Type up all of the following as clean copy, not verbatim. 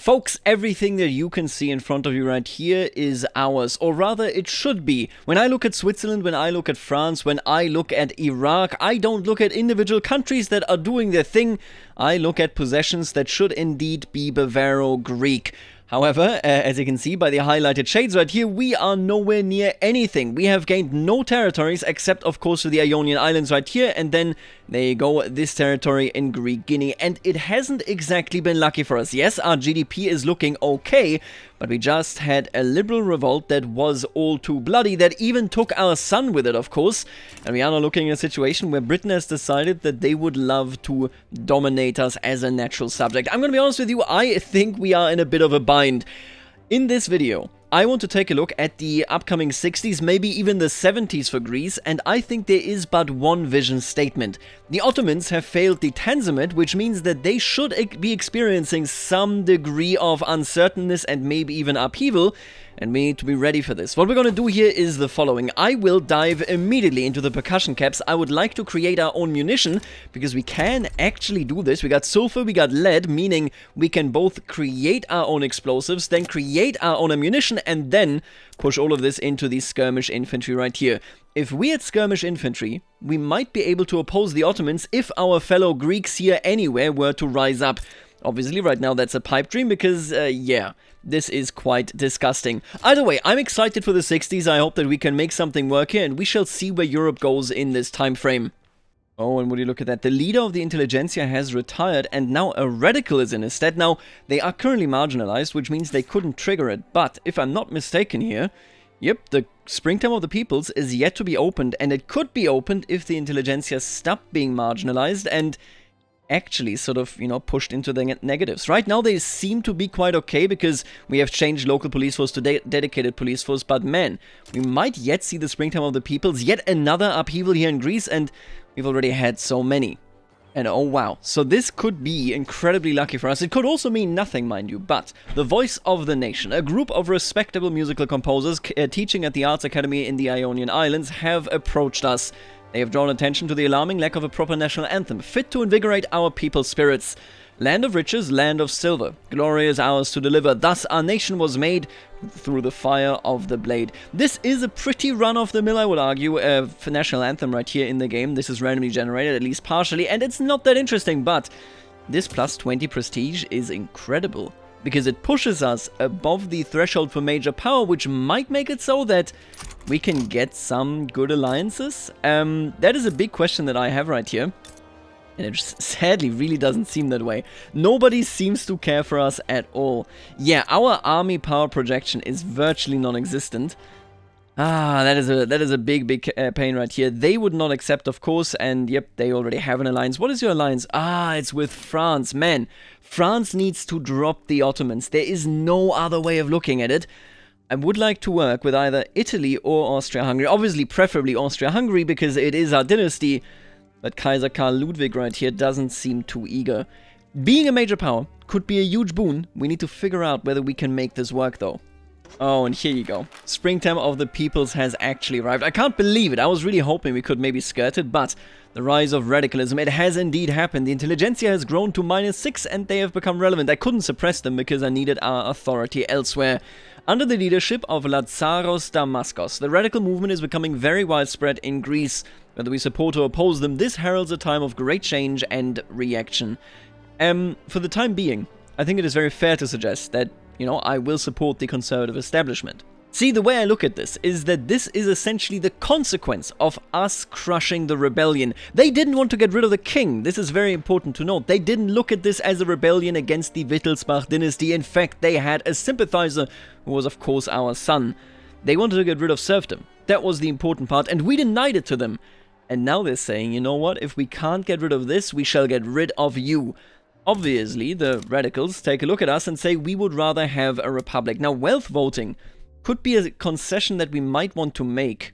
Folks, everything that you can see in front of you right here is ours, or rather it should be. When I look at Switzerland, when I look at France, when I look at Iraq, I don't look at individual countries that are doing their thing. I look at possessions that should indeed be Bavaro-Greek. However, as you can see by the highlighted shades right here, we are nowhere near anything. We have gained no territories except, of course, for the Ionian Islands right here, and then there you go, this territory in Greek Guinea. And it hasn't exactly been lucky for us. Yes, our GDP is looking okay, but we just had a liberal revolt that was all too bloody, that even took our sun with it, of course. And we are now looking at a situation where Britain has decided that they would love to dominate us as a natural subject. I'm going to be honest with you, I think we are in a bit of a bind. In this video, I want to take a look at the upcoming 60s, maybe even the 70s for Greece, and I think there is but one vision statement. The Ottomans have failed the Tanzimat, which means that they should be experiencing some degree of uncertainness and maybe even upheaval, and we need to be ready for this. What we're going to do here is the following. I will dive immediately into the percussion caps. I would like to create our own munition, because we can actually do this. We got sulfur, we got lead, meaning we can both create our own explosives, then create our own ammunition, and then push all of this into the skirmish infantry right here. If we had skirmish infantry, we might be able to oppose the Ottomans if our fellow Greeks here anywhere were to rise up. Obviously, right now that's a pipe dream because, yeah, this is quite disgusting. Either way, I'm excited for the 60s. I hope that we can make something work here, and we shall see where Europe goes in this time frame. Oh, and would you look at that? The leader of the intelligentsia has retired, and now a radical is in his stead. Now, they are currently marginalized, which means they couldn't trigger it. But, if I'm not mistaken here, yep, the Springtime of the Peoples is yet to be opened, and it could be opened if the intelligentsia stopped being marginalized and actually sort of, you know, pushed into the negatives. Right now they seem to be quite okay because we have changed local police force to dedicated police force, but man, we might yet see the Springtime of the Peoples, yet another upheaval here in Greece, and we've already had so many. And oh wow, so this could be incredibly lucky for us. It could also mean nothing, mind you, but the Voice of the Nation, a group of respectable musical composers teaching at the Arts Academy in the Ionian Islands, have approached us. They have drawn attention to the alarming lack of a proper national anthem, fit to invigorate our people's spirits. Land of riches, land of silver, glory is ours to deliver, thus our nation was made through the fire of the blade. This is a pretty run-of-the-mill, I would argue, national anthem right here in the game. This is randomly generated, at least partially, and it's not that interesting, but this plus 20 prestige is incredible, because it pushes us above the threshold for major power, which might make it so that we can get some good alliances. That is a big question that I have right here. And it just sadly really doesn't seem that way. Nobody seems to care for us at all. Yeah, our army power projection is virtually non-existent. Ah, that is a big pain right here. They would not accept, of course, and yep, they already have an alliance. What is your alliance? Ah, it's with France. Man, France needs to drop the Ottomans. There is no other way of looking at it. I would like to work with either Italy or Austria-Hungary. Obviously, preferably Austria-Hungary, because it is our dynasty. But Kaiser Karl Ludwig right here doesn't seem too eager. Being a major power could be a huge boon. We need to figure out whether we can make this work, though. Oh, and here you go. Springtime of the Peoples has actually arrived. I can't believe it. I was really hoping we could maybe skirt it, but the rise of radicalism, it has indeed happened. The intelligentsia has grown to -6 and they have become relevant. I couldn't suppress them because I needed our authority elsewhere. Under the leadership of Lazaros Damaskos, the radical movement is becoming very widespread in Greece. Whether we support or oppose them, this heralds a time of great change and reaction. For the time being, I think it is very fair to suggest that, you know, I will support the conservative establishment. See, the way I look at this is that this is essentially the consequence of us crushing the rebellion. They didn't want to get rid of the king. This is very important to note. They didn't look at this as a rebellion against the Wittelsbach dynasty. In fact, they had a sympathizer who was, of course, our son. They wanted to get rid of serfdom. That was the important part, and we denied it to them. And now they're saying, you know what, if we can't get rid of this, we shall get rid of you. Obviously, the radicals take a look at us and say we would rather have a republic. Now, wealth voting could be a concession that we might want to make.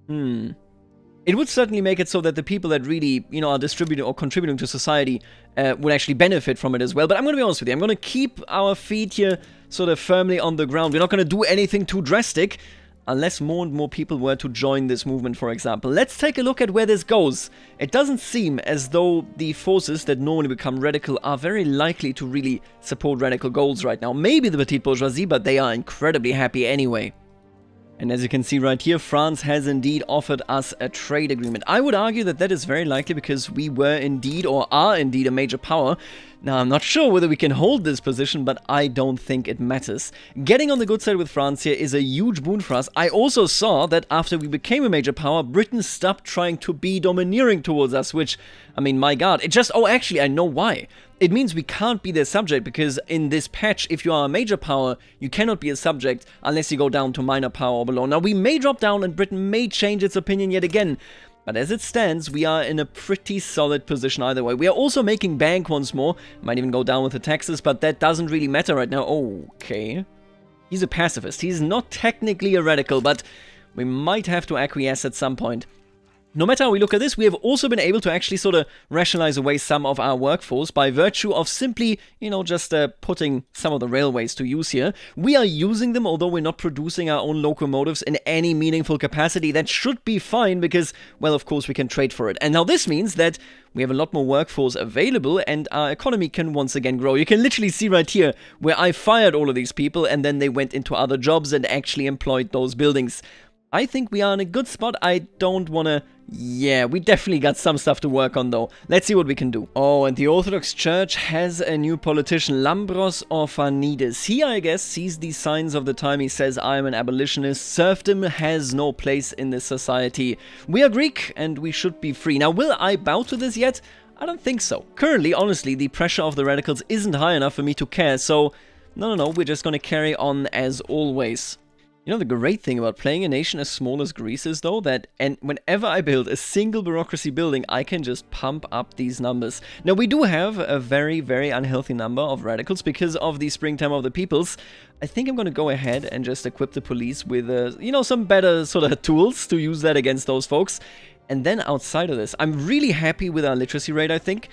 It would certainly make it so that the people that really, you know, are distributing or contributing to society would actually benefit from it as well. But I'm going to be honest with you, I'm going to keep our feet here sort of firmly on the ground. We're not going to do anything too drastic unless more and more people were to join this movement, for example. Let's take a look at where this goes. It doesn't seem as though the forces that normally become radical are very likely to really support radical goals right now. Maybe the petite bourgeoisie, but they are incredibly happy anyway. And as you can see right here, France has indeed offered us a trade agreement. I would argue that that is very likely because we were indeed, or are indeed, a major power. Now, I'm not sure whether we can hold this position, but I don't think it matters. Getting on the good side with France here is a huge boon for us. I also saw that after we became a major power, Britain stopped trying to be domineering towards us, which, I mean, my god, it just, oh, actually, I know why. It means we can't be their subject, because in this patch, if you are a major power, you cannot be a subject unless you go down to minor power or below. Now, we may drop down and Britain may change its opinion yet again, but as it stands, we are in a pretty solid position either way. We are also making bank once more. Might even go down with the taxes, but that doesn't really matter right now. Okay. He's a pacifist. He's not technically a radical, but we might have to acquiesce at some point. No matter how we look at this, we have also been able to actually sort of rationalize away some of our workforce by virtue of simply, you know, just putting some of the railways to use here. We are using them, although we're not producing our own locomotives in any meaningful capacity. That should be fine because, well, of course, we can trade for it. And now this means that we have a lot more workforce available and our economy can once again grow. You can literally see right here where I fired all of these people and then they went into other jobs and actually employed those buildings. I think we are in a good spot. I don't want to... Yeah, we definitely got some stuff to work on, though. Let's see what we can do. Oh, and the Orthodox Church has a new politician, Lambros Orphanides. He, I guess, sees the signs of the time. He says, I'm an abolitionist. Serfdom has no place in this society. We are Greek, and we should be free. Now, will I bow to this yet? I don't think so. Currently, honestly, the pressure of the radicals isn't high enough for me to care, so... No, we're just gonna carry on as always. You know, the great thing about playing a nation as small as Greece is, though, that whenever I build a single bureaucracy building, I can just pump up these numbers. Now, we do have a very, very unhealthy number of radicals because of the springtime of the peoples. I think I'm going to go ahead and just equip the police with, you know, some better sort of tools to use that against those folks. And then outside of this, I'm really happy with our literacy rate, I think.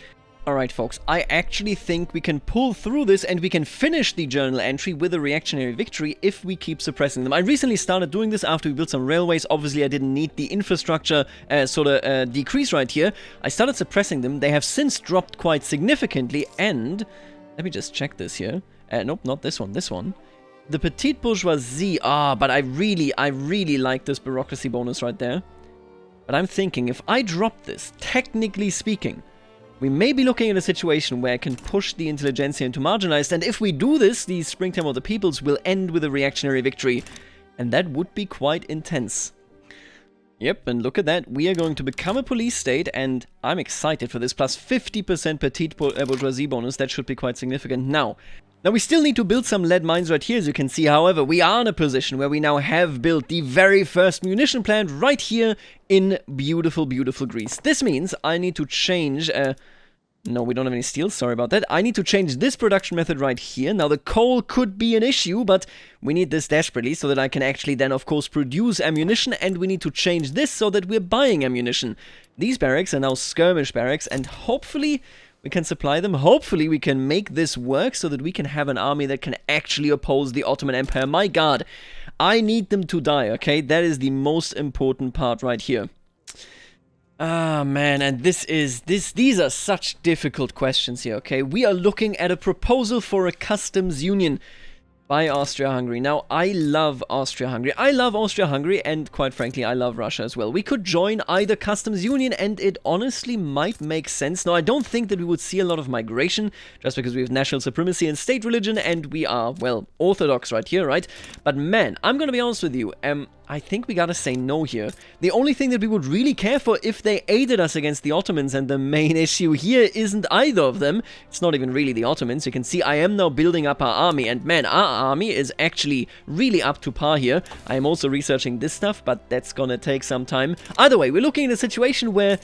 Alright folks, I actually think we can pull through this and we can finish the journal entry with a reactionary victory if we keep suppressing them. I recently started doing this after we built some railways. Obviously I didn't need the infrastructure decrease right here. I started suppressing them. They have since dropped quite significantly and... Let me just check this here. Nope, not this one, this one. The petite bourgeoisie, but I really like this bureaucracy bonus right there. But I'm thinking, if I drop this, technically speaking, we may be looking at a situation where I can push the intelligentsia into marginalized, and if we do this, the springtime of the peoples will end with a reactionary victory. And that would be quite intense. Yep, and look at that. We are going to become a police state, and I'm excited for this. Plus 50% petite bourgeoisie bonus. That should be quite significant. Now, we still need to build some lead mines right here, as you can see. However, we are in a position where we now have built the very first munition plant right here in beautiful, beautiful Greece. This means I need to change... No, we don't have any steel, sorry about that. I need to change this production method right here. Now, the coal could be an issue, but we need this desperately so that I can actually then, of course, produce ammunition, and we need to change this so that we're buying ammunition. These barracks are now skirmish barracks, and hopefully we can supply them. Hopefully we can make this work so that we can have an army that can actually oppose the Ottoman Empire. My god, I need them to die, okay? That is the most important part right here. Ah, man, and these are such difficult questions here, okay? We are looking at a proposal for a customs union by Austria-Hungary. Now, I love Austria-Hungary. I love Austria-Hungary, and quite frankly, I love Russia as well. We could join either customs union, and it honestly might make sense. Now, I don't think that we would see a lot of migration, just because we have national supremacy and state religion, and we are, well, orthodox right here, right? But man, I'm gonna be honest with you, I think we gotta say no here. The only thing that we would really care for if they aided us against the Ottomans, and the main issue here isn't either of them. It's not even really the Ottomans. You can see I am now building up our army, and man, our army is actually really up to par here. I am also researching this stuff, but that's gonna take some time. Either way, we're looking at a situation where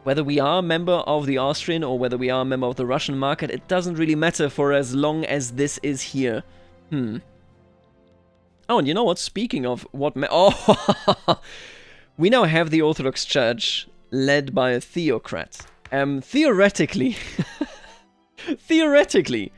whether we are a member of the Austrian or whether we are a member of the Russian market, it doesn't really matter for as long as this is here. Oh, and you know what? Speaking of what... we now have the Orthodox Church led by a theocrat. Theoretically... theoretically,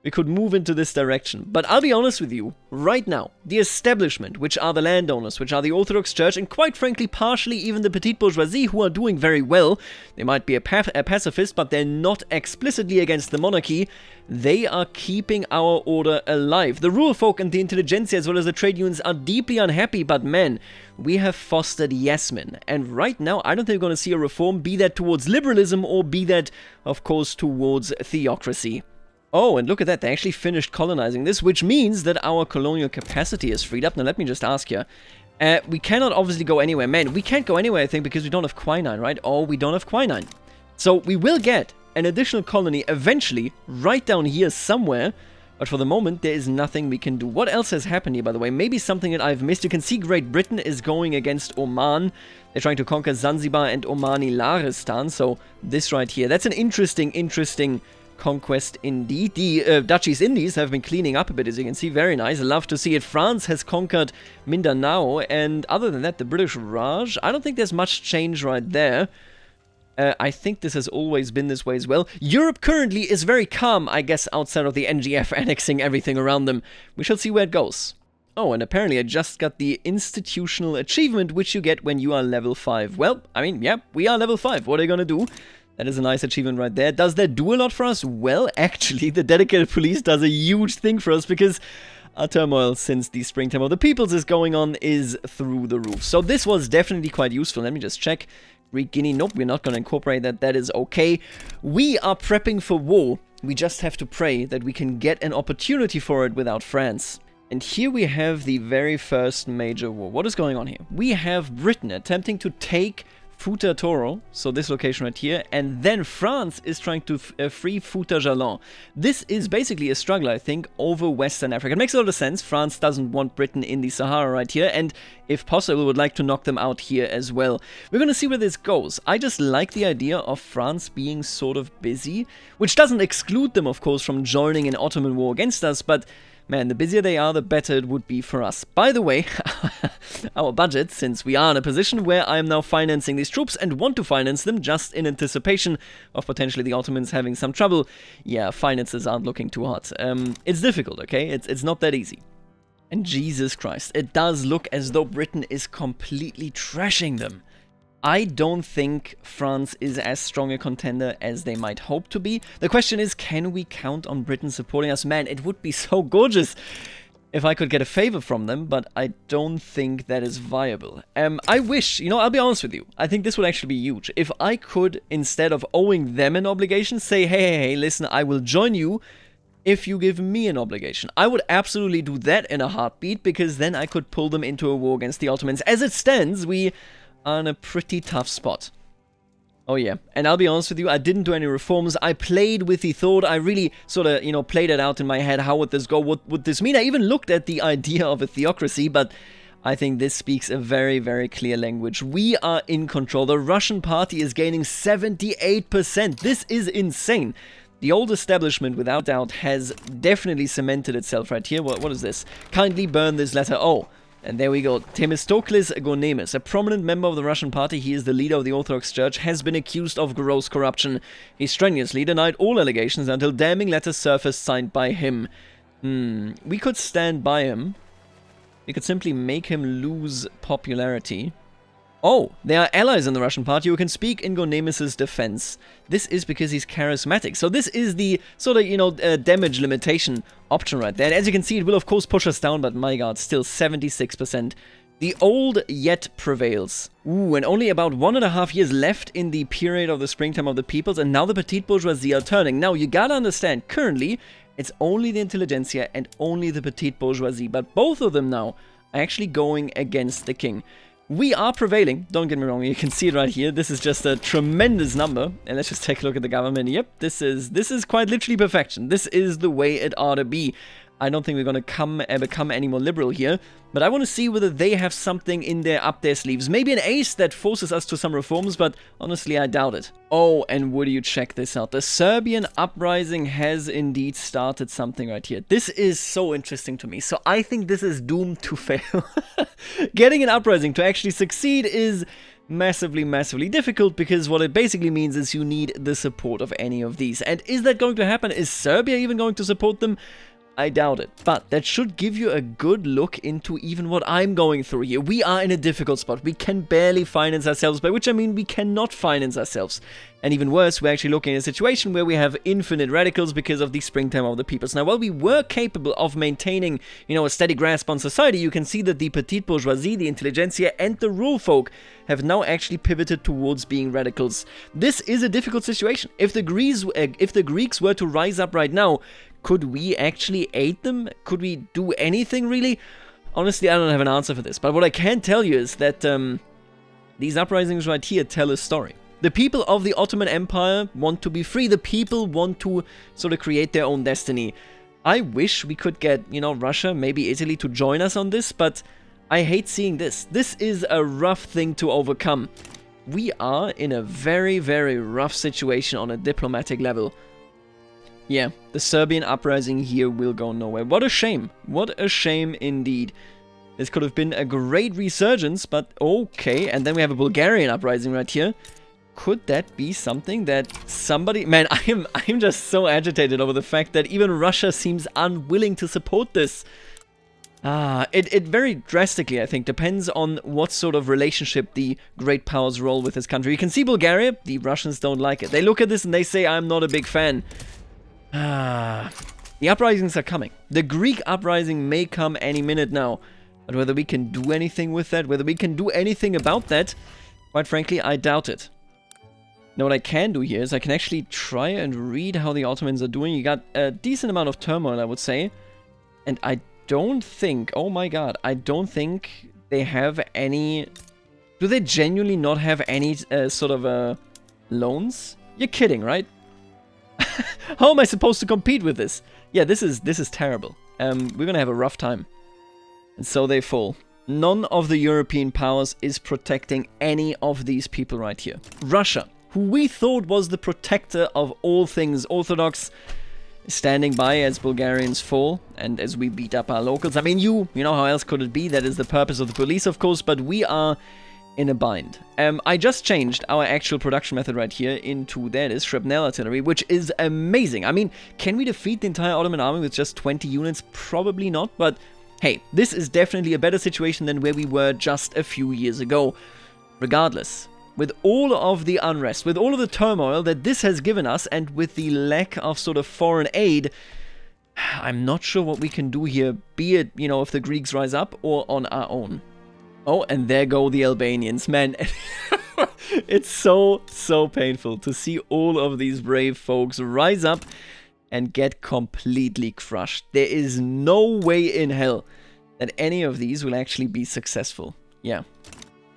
we could move into this direction. But I'll be honest with you, right now, the establishment, which are the landowners, which are the Orthodox Church, and quite frankly, partially even the petite bourgeoisie, who are doing very well, they might be a pacifist, but they're not explicitly against the monarchy, they are keeping our order alive. The rural folk and the intelligentsia, as well as the trade unions, are deeply unhappy, but man, we have fostered yes-men. And right now, I don't think we're going to see a reform, be that towards liberalism, or be that, of course, towards theocracy. Oh, and look at that, they actually finished colonizing this, which means that our colonial capacity is freed up. Now, let me just ask you. We cannot obviously go anywhere. Man, we can't go anywhere, I think, because we don't have quinine, right? Oh, we don't have quinine. So, we will get an additional colony eventually, right down here somewhere. But for the moment, there is nothing we can do. What else has happened here, by the way? Maybe something that I've missed. You can see Great Britain is going against Oman. They're trying to conquer Zanzibar and Omani Laristan. So, this right here. That's an interesting conquest indeed. The Dutch East Indies have been cleaning up a bit, as you can see. Very nice. Love to see it. France has conquered Mindanao, and other than that, the British Raj. I don't think there's much change right there. I think this has always been this way as well. Europe currently is very calm, I guess, outside of the NGF annexing everything around them. We shall see where it goes. Oh, and apparently I just got the institutional achievement, which you get when you are level 5. Well, I mean, yeah, we are level 5. What are you gonna do? That is a nice achievement right there. Does that do a lot for us? Well, actually, the dedicated police does a huge thing for us, because our turmoil since the Springtime of the Peoples is going on is through the roof. So this was definitely quite useful. Let me just check. Greek Guinea, nope, we're not going to incorporate that. That is okay. We are prepping for war. We just have to pray that we can get an opportunity for it without France. And here we have the very first major war. What is going on here? We have Britain attempting to take Futa Toro, so this location right here, and then France is trying to free Futa Jalon. This is basically a struggle, I think, over Western Africa. It makes a lot of sense. France doesn't want Britain in the Sahara right here, and if possible, would like to knock them out here as well. We're going to see where this goes. I just like the idea of France being sort of busy, which doesn't exclude them, of course, from joining an Ottoman war against us, but man, the busier they are, the better it would be for us. By the way, our budget, since we are in a position where I am now financing these troops and want to finance them just in anticipation of potentially the Ottomans having some trouble, yeah, finances aren't looking too hot. It's difficult, okay? It's not that easy. And Jesus Christ, it does look as though Britain is completely trashing them. I don't think France is as strong a contender as they might hope to be. The question is, can we count on Britain supporting us? Man, it would be so gorgeous if I could get a favor from them, but I don't think that is viable. I wish, you know, I'll be honest with you, I think this would actually be huge. If I could, instead of owing them an obligation, say, hey, listen, I will join you if you give me an obligation. I would absolutely do that in a heartbeat, because then I could pull them into a war against the Ottomans. As it stands, we are in a pretty tough spot. Oh yeah, and I'll be honest with you, I didn't do any reforms. I played with the thought. I really sort of, you know, played it out in my head. How would this go? What would this mean? I even looked at the idea of a theocracy, but I think this speaks a very, very clear language. We are in control. The Russian party is gaining 78%. This is insane. The old establishment, without doubt, has definitely cemented itself right here. What is this? Kindly burn this letter. Oh, and there we go. Themistokles Gonemis, a prominent member of the Russian party, he is the leader of the Orthodox Church, has been accused of gross corruption. He strenuously denied all allegations until damning letters surfaced signed by him. We could stand by him. We could simply make him lose popularity. Oh, there are allies in the Russian party who can speak in Gonemis' defense. This is because he's charismatic. So this is the sort of, you know, damage limitation option right there. And as you can see, it will of course push us down, but my god, still 76%. The old yet prevails. Ooh, and only about 1.5 years left in the period of the Springtime of the Peoples, and now the petite bourgeoisie are turning. Now, you gotta understand, currently, it's only the intelligentsia and only the petite bourgeoisie, but both of them now are actually going against the king. We are prevailing, don't get me wrong, you can see it right here. This is just a tremendous number. And let's just take a look at the government. Yep, this is quite literally perfection. This is the way it ought to be. I don't think we're going to become any more liberal here, but I want to see whether they have something up their sleeves. Maybe an ace that forces us to some reforms, but honestly, I doubt it. Oh, and would you check this out? The Serbian uprising has indeed started something right here. This is so interesting to me. So I think this is doomed to fail. Getting an uprising to actually succeed is massively, massively difficult, because what it basically means is you need the support of any of these. And is that going to happen? Is Serbia even going to support them? I doubt it, but that should give you a good look into even what I'm going through here. We are in a difficult spot. We can barely finance ourselves, by which I mean we cannot finance ourselves. And even worse, we're actually looking at a situation where we have infinite radicals because of the springtime of the peoples. Now, while we were capable of maintaining, a steady grasp on society, you can see that the petite bourgeoisie, the intelligentsia, and the rural folk have now actually pivoted towards being radicals. This is a difficult situation. If the Greeks were to rise up right now, could we actually aid them? Could we do anything, really? Honestly, I don't have an answer for this. But what I can tell you is that these uprisings right here tell a story. The people of the Ottoman Empire want to be free. The people want to sort of create their own destiny. I wish we could get, Russia, maybe Italy to join us on this, but I hate seeing this. This is a rough thing to overcome. We are in a very, very rough situation on a diplomatic level. Yeah, the Serbian uprising here will go nowhere. What a shame. What a shame indeed. This could have been a great resurgence, but okay. And then we have a Bulgarian uprising right here. Could that be something that somebody... Man, I'm just so agitated over the fact that even Russia seems unwilling to support this. It very drastically, I think, depends on what sort of relationship the great powers roll with this country. You can see Bulgaria, the Russians don't like it. They look at this and they say, I'm not a big fan. The uprisings are coming. The Greek uprising may come any minute now. But whether we can do anything with that, whether we can do anything about that, quite frankly, I doubt it. Now, what I can do here is I can actually try and read how the Ottomans are doing. You got a decent amount of turmoil, I would say. And I don't think... Oh my god. I don't think they have any... Do they genuinely not have any loans? You're kidding, right? How am I supposed to compete with this? Yeah, this is terrible. We're gonna have a rough time. And so they fall. None of the European powers is protecting any of these people right here. Russia, who we thought was the protector of all things Orthodox, is standing by as Bulgarians fall and as we beat up our locals. I mean, you know how else could it be? That is the purpose of the police, of course, but we are in a bind. I just changed our actual production method right here into, there it is, shrapnel artillery, which is amazing. I mean, can we defeat the entire Ottoman army with just 20 units? Probably not, but hey, this is definitely a better situation than where we were just a few years ago. Regardless, with all of the unrest, with all of the turmoil that this has given us, and with the lack of sort of foreign aid, I'm not sure what we can do here, be it, if the Greeks rise up or on our own. Oh, and there go the Albanians. Man, it's so painful to see all of these brave folks rise up and get completely crushed. There is no way in hell that any of these will actually be successful. Yeah.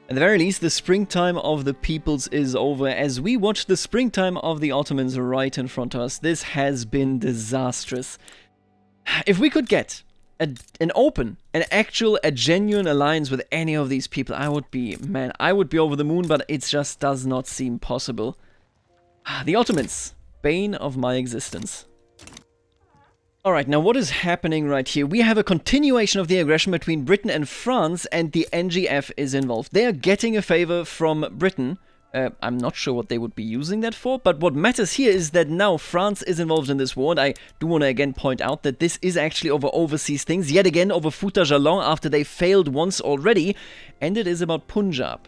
At the very least, the springtime of the peoples is over. As we watch the springtime of the Ottomans right in front of us, this has been disastrous. If we could get a genuine alliance with any of these people, I would be over the moon, but it just does not seem possible. The Ottomans, bane of my existence. Alright, now what is happening right here? We have a continuation of the aggression between Britain and France, and the NGF is involved. They are getting a favor from Britain. I'm not sure what they would be using that for, but what matters here is that now France is involved in this war, and I do want to again point out that this is actually over overseas things, yet again over Fouta Jalon after they failed once already, and it is about Punjab.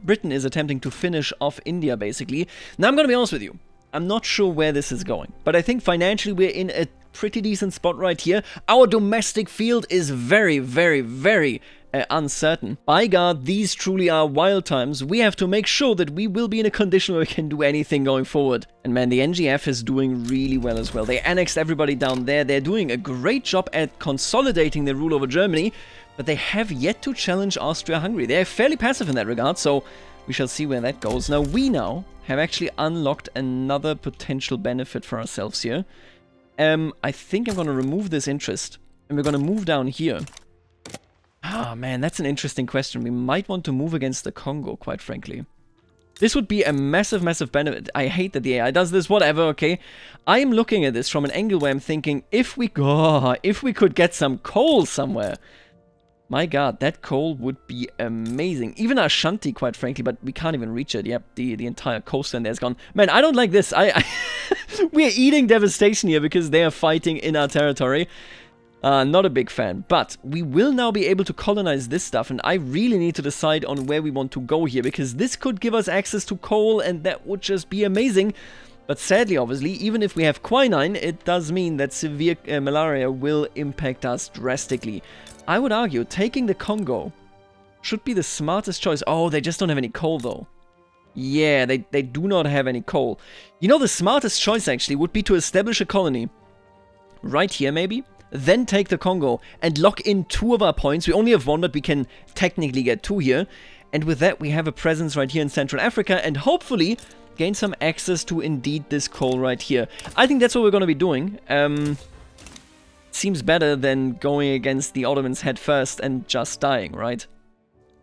Britain is attempting to finish off India, basically. Now, I'm going to be honest with you. I'm not sure where this is going, but I think financially we're in a pretty decent spot right here. Our domestic field is very, very, very uncertain. By God, these truly are wild times. We have to make sure that we will be in a condition where we can do anything going forward. And man, the NGF is doing really well as well. They annexed everybody down there. They're doing a great job at consolidating their rule over Germany, but they have yet to challenge Austria-Hungary. They're fairly passive in that regard, so we shall see where that goes. Now, we have actually unlocked another potential benefit for ourselves here. I think I'm going to remove this interest, and we're going to move down here. Ah, man, that's an interesting question. We might want to move against the Congo, quite frankly. This would be a massive, massive benefit. I hate that the AI does this, whatever, okay? I am looking at this from an angle where I'm thinking, if we could get some coal somewhere, My god, that coal would be amazing. Even Ashanti, quite frankly, but we can't even reach it. Yep, the entire coastline there's gone. Man, I don't like this. We're eating devastation here because they are fighting in our territory. Not a big fan. But we will now be able to colonize this stuff, and I really need to decide on where we want to go here, because this could give us access to coal, and that would just be amazing. But sadly, obviously, even if we have quinine, it does mean that severe malaria will impact us drastically. I would argue taking the Congo should be the smartest choice. Oh, they just don't have any coal, though. Yeah, they do not have any coal. You know, the smartest choice, actually, would be to establish a colony right here, maybe. Then take the Congo and lock in 2 of our points. We only have 1, but we can technically get 2 here. And with that, we have a presence right here in Central Africa, and hopefully gain some access to indeed this coal right here. I think that's what we're going to be doing. Seems better than going against the Ottomans head first and just dying, right?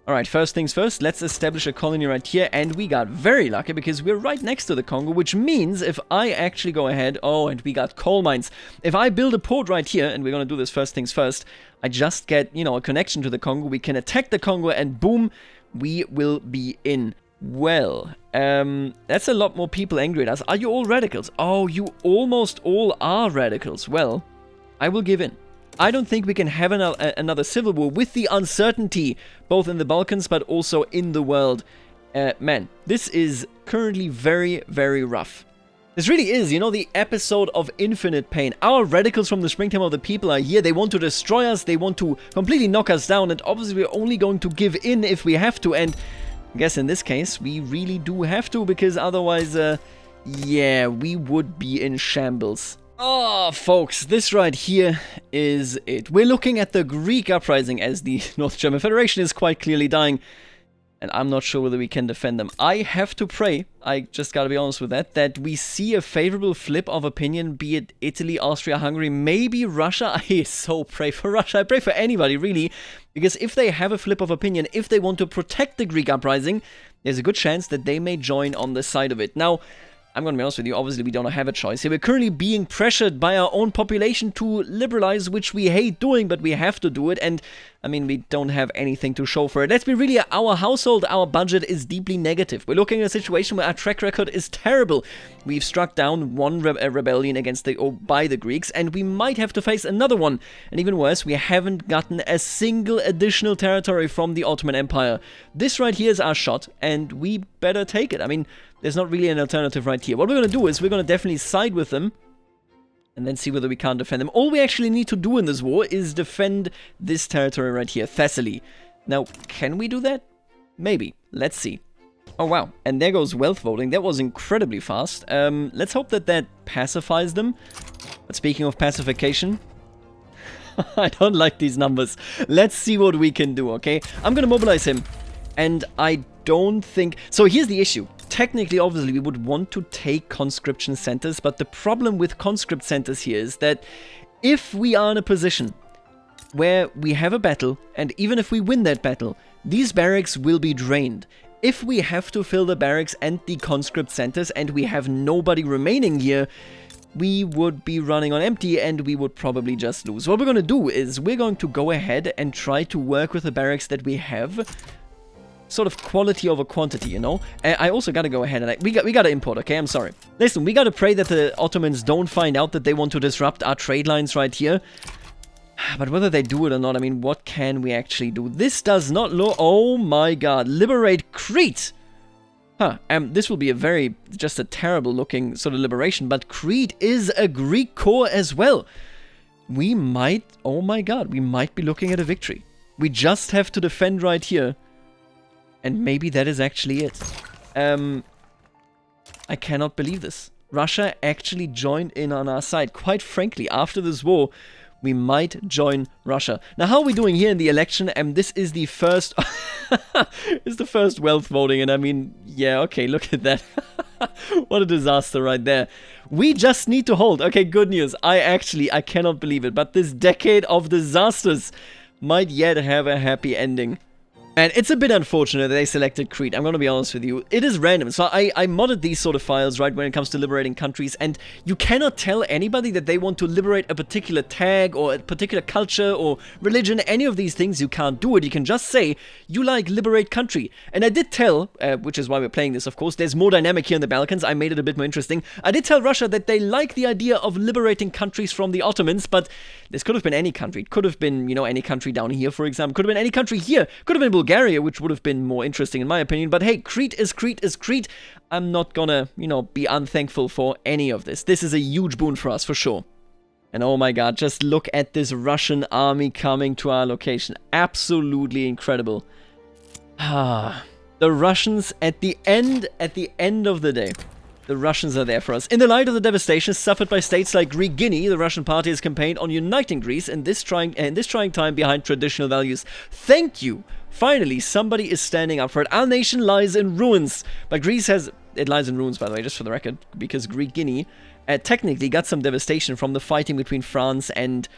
Alright, first things first, let's establish a colony right here, and we got very lucky because we're right next to the Congo, which means if I actually go ahead, oh, and we got coal mines. If I build a port right here, and we're gonna do this first things first, I just get, you know, a connection to the Congo, we can attack the Congo, and boom, we will be in. Well, that's a lot more people angry at us. Are you all radicals? Oh, you almost all are radicals. Well, I will give in. I don't think we can have another civil war with the uncertainty, both in the Balkans, but also in the world. Man, this is currently very, very rough. This really is, you know, the episode of infinite pain. Our radicals from the springtime of the people are here. They want to destroy us. They want to completely knock us down. And obviously, we're only going to give in if we have to. And I guess in this case, we really do have to, because otherwise, yeah, we would be in shambles. Oh, folks, this right here is it. We're looking at the Greek uprising, as the North German Federation is quite clearly dying. And I'm not sure whether we can defend them. I have to pray, I just gotta be honest with that we see a favorable flip of opinion, be it Italy, Austria, Hungary, maybe Russia. I so pray for Russia. I pray for anybody, really. Because if they have a flip of opinion, if they want to protect the Greek uprising, there's a good chance that they may join on the side of it. Now, I'm going to be honest with you, obviously we don't have a choice here. We're currently being pressured by our own population to liberalize, which we hate doing, but we have to do it. And, I mean, we don't have anything to show for it. Let's be really, our household, our budget is deeply negative. We're looking at a situation where our track record is terrible. We've struck down one rebellion against by the Greeks, and we might have to face another one. And even worse, we haven't gotten a single additional territory from the Ottoman Empire. This right here is our shot, and we better take it. I mean, there's not really an alternative right here. What we're going to do is we're going to definitely side with them and then see whether we can't defend them. All we actually need to do in this war is defend this territory right here, Thessaly. Now, can we do that? Maybe. Let's see. Oh, wow. And there goes wealth voting. That was incredibly fast. Let's hope that that pacifies them. But speaking of pacification, I don't like these numbers. Let's see what we can do, okay? I'm going to mobilize him. And I don't think... So here's the issue. Technically, obviously, we would want to take conscription centers, but the problem with conscript centers here is that if we are in a position where we have a battle, and even if we win that battle, these barracks will be drained. If we have to fill the barracks and the conscript centers, and we have nobody remaining here, we would be running on empty, and we would probably just lose. What we're going to do is we're going to go ahead and try to work with the barracks that we have. Sort of quality over quantity, you know? I also gotta go ahead and... We gotta import, okay? I'm sorry. Listen, we gotta pray that the Ottomans don't find out that they want to disrupt our trade lines right here. But whether they do it or not, I mean, what can we actually do? This does not look... Oh my god. Liberate Crete! Huh. This will be a very... just a terrible looking sort of liberation, but Crete is a Greek core as well. We might... Oh my god. We might be looking at a victory. We just have to defend right here. And maybe that is actually it. I cannot believe this. Russia actually joined in on our side. Quite frankly, after this war, we might join Russia. Now, how are we doing here in the election? This is the first... it's the first wealth voting, and I mean, yeah, okay, look at that. What a disaster right there. We just need to hold. Okay, good news. I cannot believe it, but this decade of disasters might yet have a happy ending. And it's a bit unfortunate that they selected Crete, I'm gonna be honest with you. It is random, so I modded these sort of files, right, when it comes to liberating countries, and you cannot tell anybody that they want to liberate a particular tag, or a particular culture, or religion, any of these things. You can't do it. You can just say, you like liberate country. And I did tell, which is why we're playing this, of course, there's more dynamic here in the Balkans, I made it a bit more interesting. I did tell Russia that they like the idea of liberating countries from the Ottomans, but this could have been any country. It could have been, you know, any country down here, for example. Could have been any country here. Could have been Bulgaria, which would have been more interesting in my opinion. But hey, Crete is Crete is Crete. I'm not gonna, you know, be unthankful for any of this. This is a huge boon for us, for sure. And oh my god, just look at this Russian army coming to our location. Absolutely incredible. Ah, the Russians at the end of the day. The Russians are there for us. In the light of the devastation suffered by states like Greek Guinea, the Russian party has campaigned on uniting Greece in this trying time behind traditional values. Thank you! Finally, somebody is standing up for it. Our nation lies in ruins. But Greece has... It lies in ruins, by the way, just for the record, because Greek Guinea technically got some devastation from the fighting between France and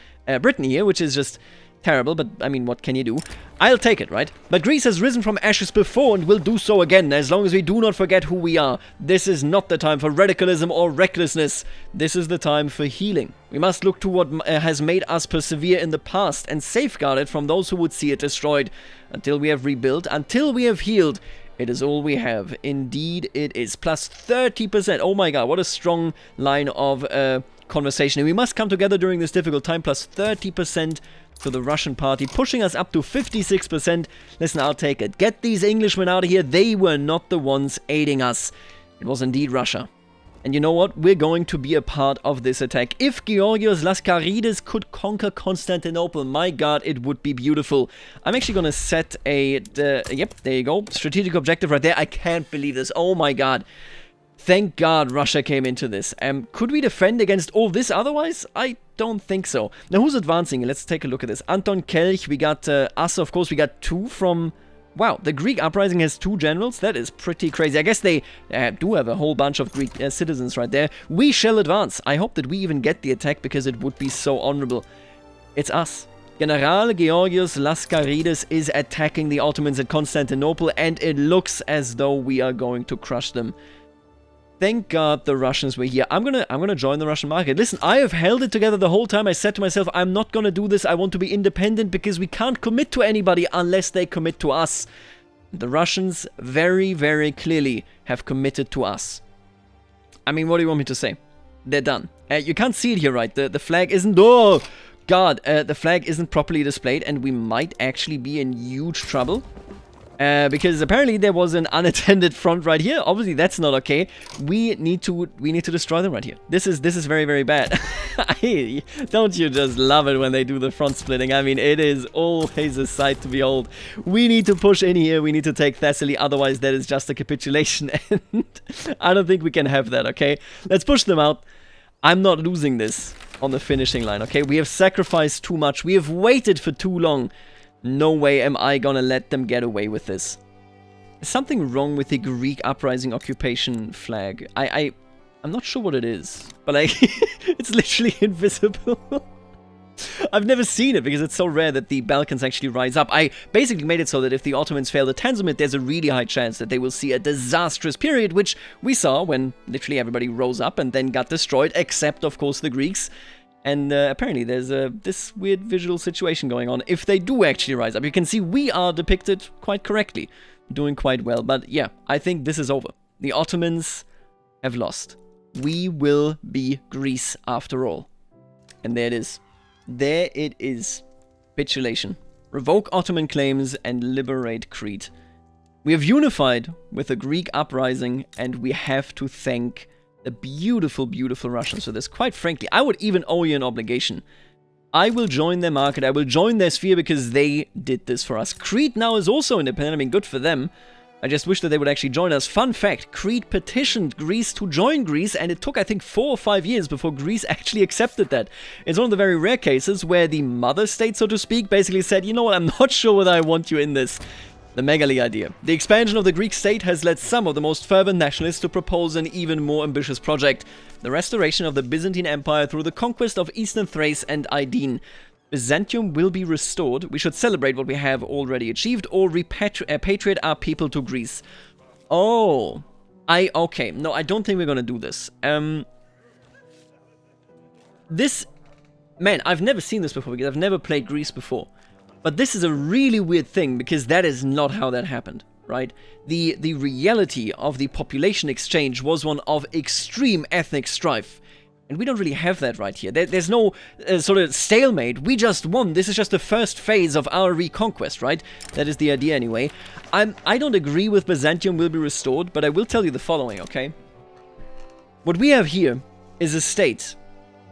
Britain here, which is just terrible, but I mean, what can you do? I'll take it, right? But Greece has risen from ashes before and will do so again, as long as we do not forget who we are. This is not the time for radicalism or recklessness. This is the time for healing. We must look to what has made us persevere in the past and safeguard it from those who would see it destroyed. Until we have rebuilt, until we have healed, it is all we have. Indeed, it is. Plus 30%. Oh my god, what a strong line of conversation. And we must come together during this difficult time. Plus 30% to the Russian party, pushing us up to 56%. Listen, I'll take it. Get these Englishmen out of here. They were not the ones aiding us. It was indeed Russia. And you know what? We're going to be a part of this attack. If Georgios Laskaridis could conquer Constantinople, my god, it would be beautiful. I'm actually going to set yep, there you go. Strategic objective right there. I can't believe this. Oh my god. Thank God Russia came into this. Could we defend against all this otherwise? I don't think so. Now, who's advancing? Let's take a look at this. Anton Kelch, we got us, of course. We got 2 from... Wow, the Greek uprising has 2 generals? That is pretty crazy. I guess they do have a whole bunch of Greek citizens right there. We shall advance. I hope that we even get the attack because it would be so honorable. It's us. General Georgios Laskaridis is attacking the Ottomans at Constantinople, and it looks as though we are going to crush them. Thank God the Russians were here. I'm gonna join the Russian market. Listen, I have held it together the whole time. I said to myself, I'm not gonna do this. I want to be independent because we can't commit to anybody unless they commit to us. The Russians very, very clearly have committed to us. I mean, what do you want me to say? They're done. You can't see it here, right? The flag isn't... Oh, God. The flag isn't properly displayed, and we might actually be in huge trouble. Because apparently there was an unattended front right here. Obviously, that's not okay. We need to destroy them right here. This is very, very bad. Don't you just love it when they do the front splitting? I mean, it is always a sight to behold. We need to push in here. We need to take Thessaly. Otherwise, that is just a capitulation. And I don't think we can have that, okay? Let's push them out. I'm not losing this on the finishing line, okay? We have sacrificed too much. We have waited for too long. No way am I gonna let them get away with this. There's something wrong with the Greek uprising occupation flag. I'm not sure what it is, but like, it's literally invisible. I've never seen it because it's so rare that the Balkans actually rise up. I basically made it so that if the Ottomans fail the Tanzimat, there's a really high chance that they will see a disastrous period, which we saw when literally everybody rose up and then got destroyed, except, of course, the Greeks. And apparently there's this weird visual situation going on. If they do actually rise up, you can see we are depicted quite correctly. Doing quite well. But yeah, I think this is over. The Ottomans have lost. We will be Greece after all. And there it is. There it is. Capitulation. Revoke Ottoman claims and liberate Crete. We have unified with the Greek uprising, and we have to thank the beautiful, beautiful Russians for this. Quite frankly, I would even owe you an obligation. I will join their market. I will join their sphere because they did this for us. Crete now is also independent. I mean, good for them. I just wish that they would actually join us. Fun fact, Crete petitioned Greece to join Greece, and it took, I think, 4 or 5 years before Greece actually accepted that. It's one of the very rare cases where the mother state, so to speak, basically said, you know what, I'm not sure whether I want you in this. The Megali idea. The expansion of the Greek state has led some of the most fervent nationalists to propose an even more ambitious project. The restoration of the Byzantine Empire through the conquest of Eastern Thrace and Aydin. Byzantium will be restored. We should celebrate what we have already achieved or repatriate our people to Greece. Oh. Okay. No, I don't think we're gonna do this. Man, I've never seen this before because I've never played Greece before. But this is a really weird thing because that is not how that happened, right? The reality of the population exchange was one of extreme ethnic strife. And we don't really have that right here. There's no sort of stalemate. We just won. This is just the first phase of our reconquest, right? That is the idea anyway. I don't agree with Byzantium will be restored, but I will tell you the following, okay? What we have here is a state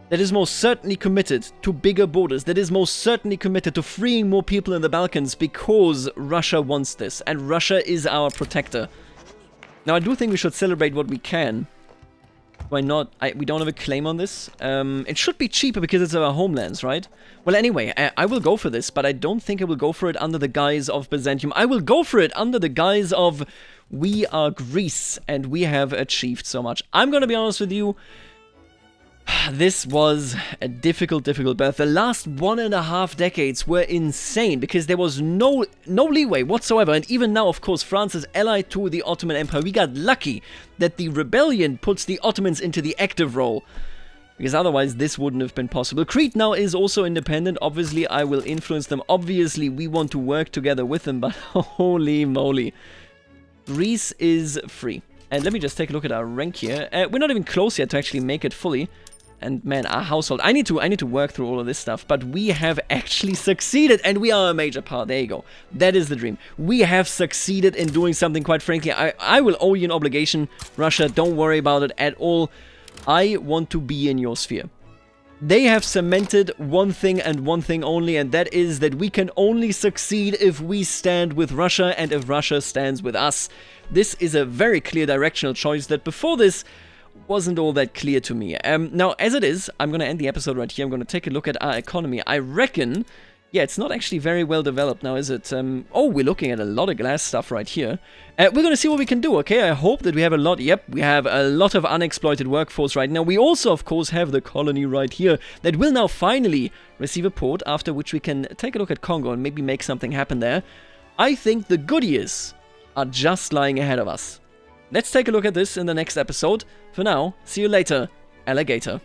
that is most certainly committed to bigger borders, that is most certainly committed to freeing more people in the Balkans because Russia wants this, and Russia is our protector. Now, I do think we should celebrate what we can. Why not? We don't have a claim on this. It should be cheaper because it's our homelands, right? Well, anyway, I will go for this, but I don't think I will go for it under the guise of Byzantium. I will go for it under the guise of we are Greece, and we have achieved so much. I'm gonna be honest with you. This was a difficult birth. The last 1.5 decades were insane because there was no leeway whatsoever. And even now, of course, France is allied to the Ottoman Empire. We got lucky that the rebellion puts the Ottomans into the active role, because otherwise this wouldn't have been possible. Crete now is also independent. Obviously, I will influence them. Obviously, we want to work together with them, but holy moly. Greece is free. And let me just take a look at our rank here. We're not even close yet to actually make it fully. And man, our household, I need to work through all of this stuff, but we have actually succeeded, and we are a major power. There you go. That is the dream. We have succeeded in doing something, quite frankly. I will owe you an obligation, Russia. Don't worry about it at all. I want to be in your sphere. They have cemented one thing and one thing only, and that is that we can only succeed if we stand with Russia and if Russia stands with us. This is a very clear directional choice that before this wasn't all that clear to me. Now, as it is, I'm going to end the episode right here. I'm going to take a look at our economy. I reckon, yeah, it's not actually very well developed now, is it? Oh, we're looking at a lot of glass stuff right here. We're going to see what we can do, okay? I hope that we have a lot. Yep, we have a lot of unexploited workforce right now. We also, of course, have the colony right here that will now finally receive a port, after which we can take a look at Congo and maybe make something happen there. I think the good years are just lying ahead of us. Let's take a look at this in the next episode. For now, see you later, alligator.